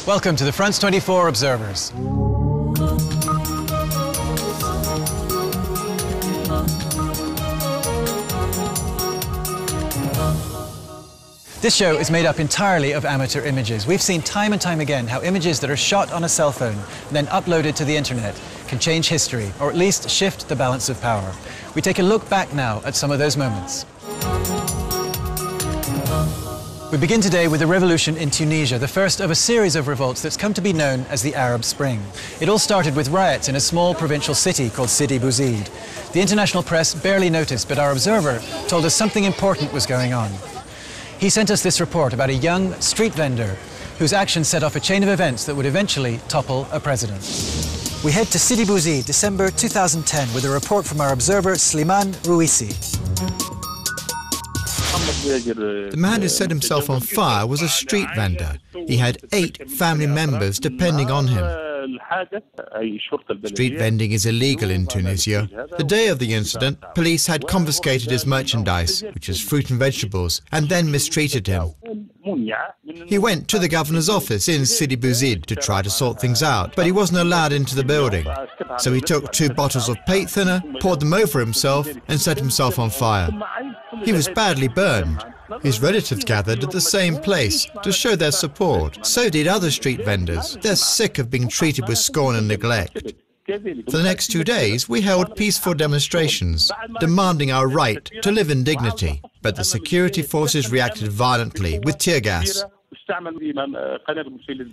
Welcome to the France 24 Observers. This show is made up entirely of amateur images. We've seen time and time again how images that are shot on a cell phone and then uploaded to the internet can change history, or at least shift the balance of power. We take a look back now at some of those moments. We begin today with a revolution in Tunisia, the first of a series of revolts that's come to be known as the Arab Spring. It all started with riots in a small provincial city called Sidi Bouzid. The international press barely noticed, but our observer told us something important was going on. He sent us this report about a young street vendor whose actions set off a chain of events that would eventually topple a president. We head to Sidi Bouzid, December 2010, with a report from our observer, Slimane Rouissi. The man who set himself on fire was a street vendor. He had 8 family members depending on him. Street vending is illegal in Tunisia. The day of the incident, police had confiscated his merchandise, which is fruit and vegetables, and then mistreated him. He went to the governor's office in Sidi Bouzid to try to sort things out, but he wasn't allowed into the building. So he took 2 bottles of paint thinner, poured them over himself, and set himself on fire. He was badly burned. His relatives gathered at the same place to show their support. So did other street vendors. They're sick of being treated with scorn and neglect. For the next 2 days, we held peaceful demonstrations, demanding our right to live in dignity. But the security forces reacted violently with tear gas.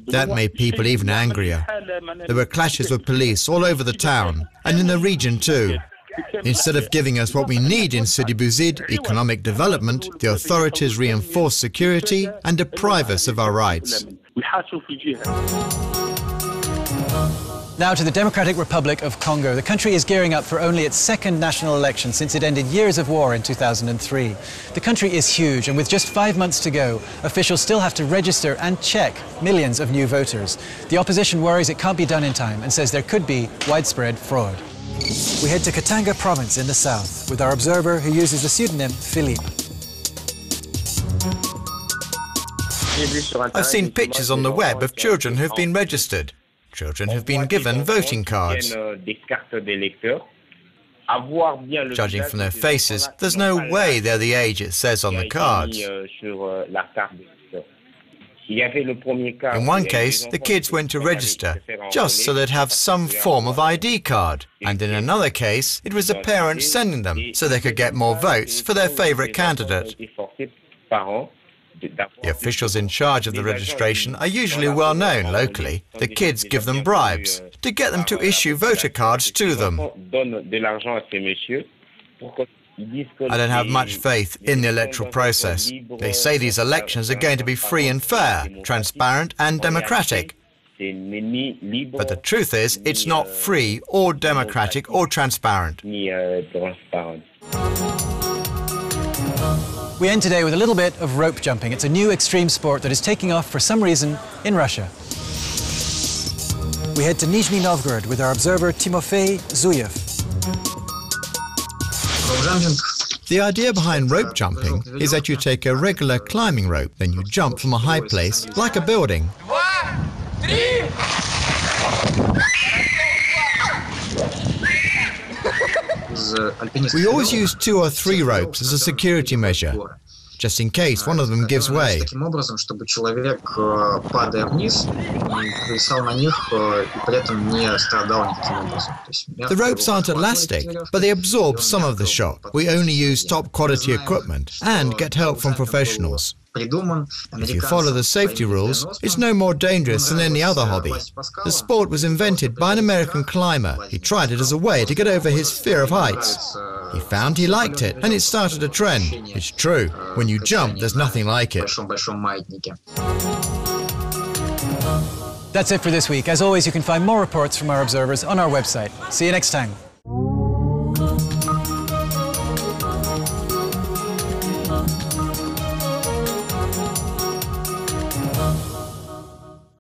That made people even angrier. There were clashes with police all over the town, and in the region too. Instead of giving us what we need in Sidi Bouzid, economic development, the authorities reinforce security and deprive us of our rights. Now to the Democratic Republic of Congo. The country is gearing up for only its second national election since it ended years of war in 2003. The country is huge, and with just 5 months to go, officials still have to register and check millions of new voters. The opposition worries it can't be done in time and says there could be widespread fraud. We head to Katanga province in the south with our observer who uses the pseudonym Philippe. I've seen pictures on the web of children who've been registered. Children have been given voting cards. Judging from their faces, there's no way they're the age it says on the cards. In one case, the kids went to register just so they'd have some form of ID card. And in another case, it was the parents sending them so they could get more votes for their favourite candidate. The officials in charge of the registration are usually well known locally. The kids give them bribes to get them to issue voter cards to them. I don't have much faith in the electoral process. They say these elections are going to be free and fair, transparent and democratic. But the truth is, it's not free or democratic or transparent. We end today with a little bit of rope jumping. It's a new extreme sport that is taking off for some reason in Russia. We head to Nizhny Novgorod with our observer Timofey Zuyev. The idea behind rope jumping is that you take a regular climbing rope, then you jump from a high place, like a building. We always use 2 or 3 ropes as a security measure, just in case one of them gives way. The ropes aren't elastic, but they absorb some of the shock. We only use top quality equipment and get help from professionals. If you follow the safety rules, it's no more dangerous than any other hobby. The sport was invented by an American climber. He tried it as a way to get over his fear of heights. He found he liked it, and it started a trend. It's true, when you jump, there's nothing like it. That's it for this week. As always, you can find more reports from our observers on our website. See you next time.